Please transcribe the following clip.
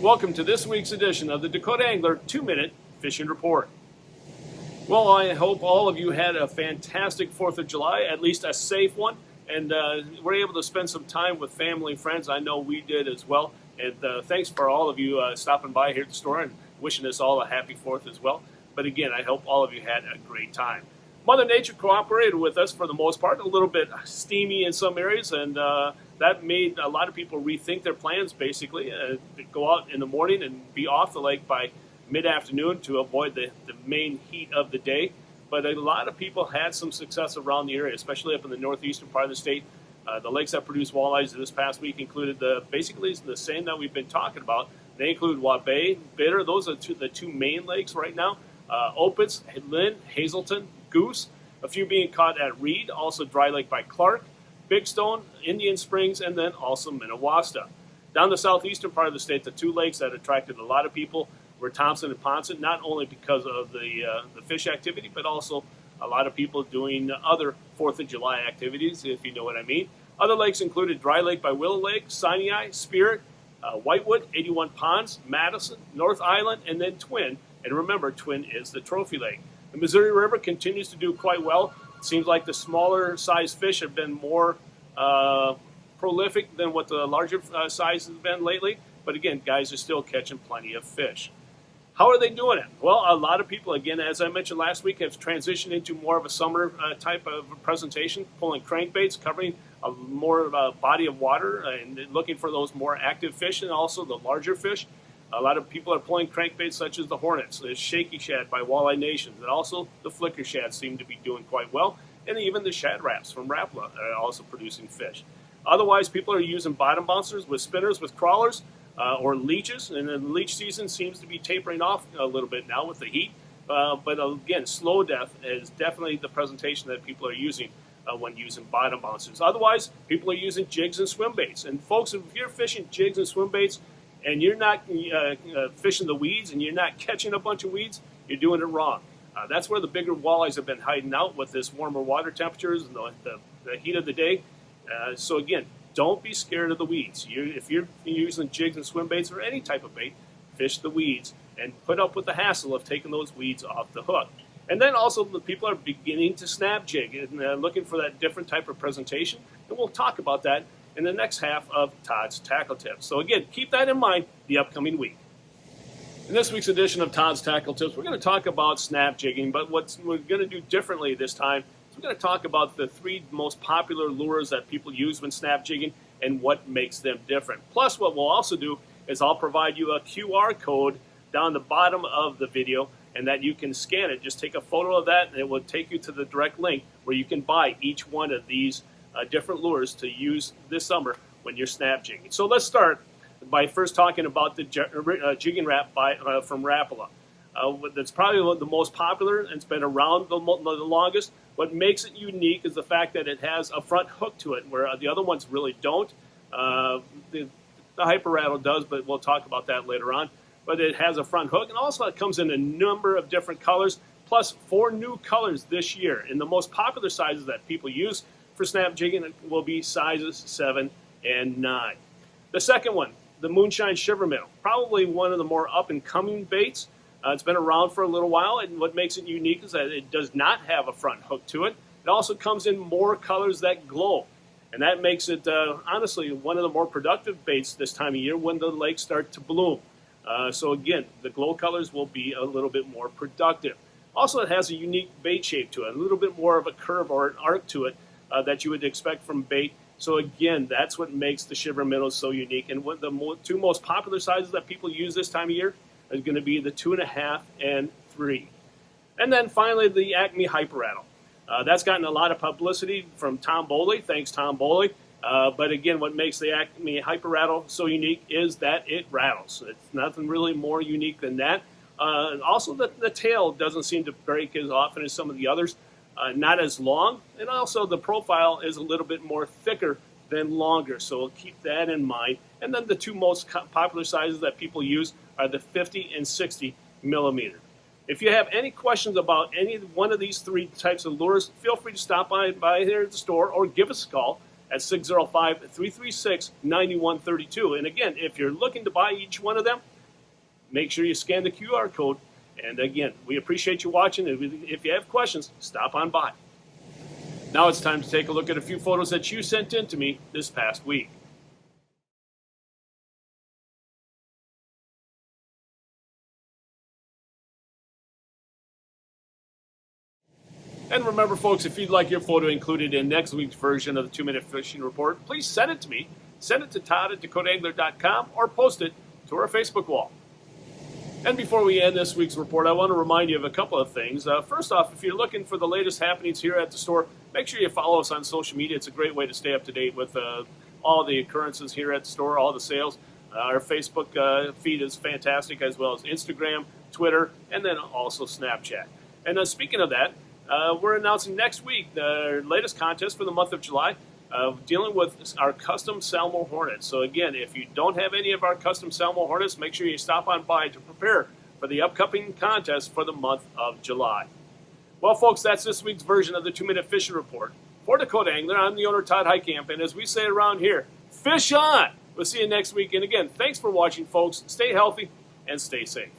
Welcome to this week's edition of the Dakota Angler 2-Minute Fishing Report. Well, I hope all of you had a fantastic 4th of July, at least a safe one, and were able to spend some time with family and friends. I know we did as well, and thanks for all of you stopping by here at the store and wishing us all a happy 4th as well. But again, I hope all of you had a great time. Mother Nature cooperated with us for the most part, a little bit steamy in some areas, and that made a lot of people rethink their plans, basically. Go out in the morning and be off the lake by mid-afternoon to avoid the main heat of the day. But a lot of people had some success around the area, especially up in the northeastern part of the state. The lakes that produce walleyes this past week included basically the same that we've been talking about. They include Waubay, Bitter. Those are the two main lakes right now. Opitz, Lynn, Hazelton, Goose, a few being caught at Reed, also Dry Lake by Clark, Big Stone, Indian Springs, and then also Minnewaska. Down the southeastern part of the state, the two lakes that attracted a lot of people were Thompson and Ponson, not only because of the fish activity, but also a lot of people doing other 4th of July activities, if you know what I mean. Other lakes included Dry Lake by Willow Lake, Sinai, Spirit, Whitewood, 81 Ponds, Madison, North Island, and then Twin. And remember, Twin is the trophy lake. The Missouri River continues to do quite well. It seems like the smaller size fish have been more prolific than what the larger size has been lately. But again, guys are still catching plenty of fish. How are they doing it? Well, a lot of people, again, as I mentioned last week, have transitioned into more of a summer type of presentation, pulling crankbaits, covering a more body of water, and looking for those more active fish and also the larger fish. A lot of people are pulling crankbaits such as the Hornets, the Shaky Shad by Walleye Nations, and also the Flicker Shad seem to be doing quite well, and even the Shad Wraps from Rapala are also producing fish. Otherwise, people are using bottom bouncers with spinners, with crawlers, or leeches, and the leech season seems to be tapering off a little bit now with the heat. But again, slow death is definitely the presentation that people are using when using bottom bouncers. Otherwise, people are using jigs and swim baits. And folks, if you're fishing jigs and swim baits and you're not fishing the weeds and you're not catching a bunch of weeds, you're doing it wrong. That's where the bigger walleyes have been hiding out with this warmer water temperatures and the heat of the day. So again, don't be scared of the weeds. If you're using jigs and swim baits or any type of bait, fish the weeds and put up with the hassle of taking those weeds off the hook. And then also the people are beginning to snap jig and looking for that different type of presentation. And we'll talk about that in the next half of Todd's Tackle Tips. So again, keep that in mind the upcoming week. In this week's edition of Todd's Tackle Tips, we're going to talk about snap jigging, but what we're going to do differently this time, we're going to talk about the 3 most popular lures that people use when snap jigging and what makes them different. Plus, what we'll also do is I'll provide you a QR code down the bottom of the video and that you can scan it. Just take a photo of that and it will take you to the direct link where you can buy each one of these different lures to use this summer when you're snap jigging. So let's start by first talking about the jigging wrap from Rapala. That's probably the most popular and it's been around the longest. What makes it unique is the fact that it has a front hook to it, where the other ones really don't. The Hyper Rattle does, but we'll talk about that later on. But it has a front hook, and also it comes in a number of different colors, plus 4 new colors this year. And the most popular sizes that people use for snap jigging will be sizes 7 and 9. The second one, the Moonshine Shiver Minnow, probably one of the more up-and-coming baits. It's been around for a little while, and what makes it unique is that it does not have a front hook to it. It also comes in more colors that glow, and that makes it, honestly, one of the more productive baits this time of year when the lakes start to bloom. So again, the glow colors will be a little bit more productive. Also, it has a unique bait shape to it, a little bit more of a curve or an arc to it that you would expect from bait. So again, that's what makes the Shiver Minnow so unique. And what the 2 most popular sizes that people use this time of year is going to be the 2.5 and 3. And then finally, the Acme Hyper Rattle. That's gotten a lot of publicity from Tom Boley. Thanks, Tom Boley. But again, what makes the Acme Hyper Rattle so unique is that it rattles. It's nothing really more unique than that. Also, the tail doesn't seem to break as often as some of the others. Not as long. And also, the profile is a little bit more thicker than longer. So we'll keep that in mind. And then the 2 most popular sizes that people use are the 50 and 60 millimeter. If you have any questions about any one of these 3 types of lures, feel free to stop by here at the store or give us a call at 605-336-9132. And again, if you're looking to buy each one of them, make sure you scan the QR code. And again, we appreciate you watching. If you have questions, stop on by. Now it's time to take a look at a few photos that you sent in to me this past week. And remember, folks, if you'd like your photo included in next week's version of the 2-Minute Fishing Report, please send it to me. Send it to Todd at dakotaangler.com or post it to our Facebook wall. And before we end this week's report, I want to remind you of a couple of things. First off, if you're looking for the latest happenings here at the store, make sure you follow us on social media. It's a great way to stay up to date with all the occurrences here at the store, all the sales. Our Facebook feed is fantastic, as well as Instagram, Twitter, and then also Snapchat. And speaking of that, we're announcing next week the latest contest for the month of July, dealing with our custom Salmo Hornets. So again, if you don't have any of our custom Salmo Hornets, make sure you stop on by to prepare for the upcoming contest for the month of July. Well, folks, that's this week's version of the 2-Minute Fishing Report. For Dakota Angler, I'm the owner, Todd Heitkamp, and as we say around here, fish on! We'll see you next week. And again, thanks for watching, folks. Stay healthy and stay safe.